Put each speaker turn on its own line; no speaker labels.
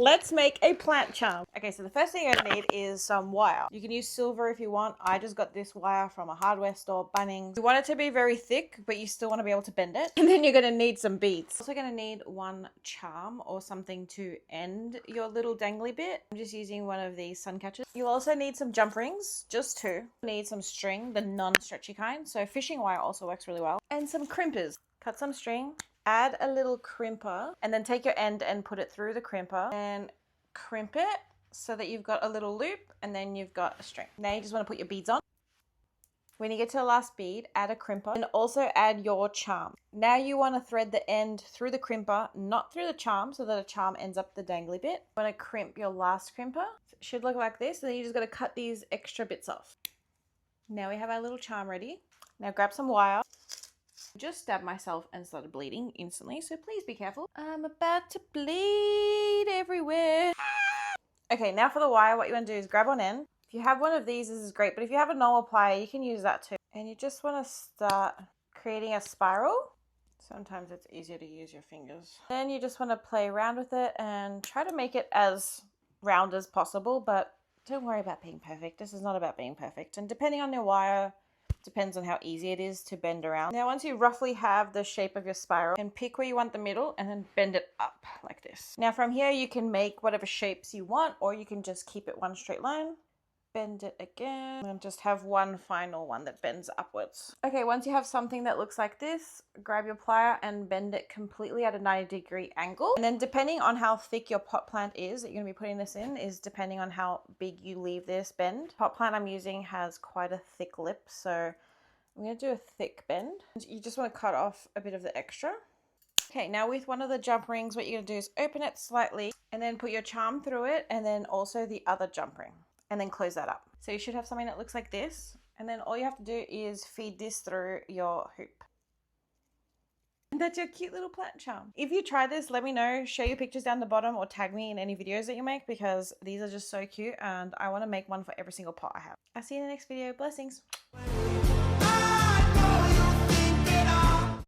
Let's make a plant charm. Okay, so the first thing you're gonna need is some wire. You can use silver if you want. I just got this wire from a hardware store, Bunnings. You want it to be very thick, but you still want to be able to bend it. And then you're gonna need some beads. Also gonna need one charm or something to end your little dangly bit. I'm just using one of these sun catchers. You'll also need some jump rings, just 2. You need some string, the non-stretchy kind. So fishing wire also works really well. And some crimpers. Cut some string. Add a little crimper and then take your end and put it through the crimper and crimp it so that you've got a little loop and then you've got a string. Now you just want to put your beads on. When you get to the last bead, add a crimper and also add your charm. Now you want to thread the end through the crimper, not through the charm, so that a charm ends up the dangly bit. You want to crimp your last crimper. It should look like this, and then you just got to cut these extra bits off. Now we have our little charm ready. Now grab some wire. Just stabbed myself and started bleeding instantly, so please be careful. I'm about to bleed everywhere. Okay, now for the wire, what you want to do is grab one end. If you have one of these, this is great, but if you have a normal plier, you can use that too. And you just want to start creating a spiral. Sometimes it's easier to use your fingers. Then you just want to play around with it and try to make it as round as possible, but don't worry about being perfect. This is not about being perfect. And depending on your wire, depends on how easy it is to bend around. Now once you roughly have the shape of your spiral, you can pick where you want the middle and then bend it up like this. Now from here you can make whatever shapes you want, or you can just keep it one straight line. Bend it again and just have one final one that bends upwards. Okay, once you have something that looks like this, grab your plier and bend it completely at a 90-degree angle. And then depending on how thick your pot plant is that you're gonna be putting this in is depending on how big you leave this bend. Pot plant I'm using has quite a thick lip, so I'm gonna do a thick bend. You just wanna cut off a bit of the extra. Okay, now with one of the jump rings, what you're gonna do is open it slightly and then put your charm through it and then also the other jump ring. And then close that up. So you should have something that looks like this. And then all you have to do is feed this through your hoop. And that's your cute little plant charm. If you try this, let me know. Share your pictures down the bottom or tag me in any videos that you make because these are just so cute and I want to make one for every single pot I have. I'll see you in the next video. Blessings.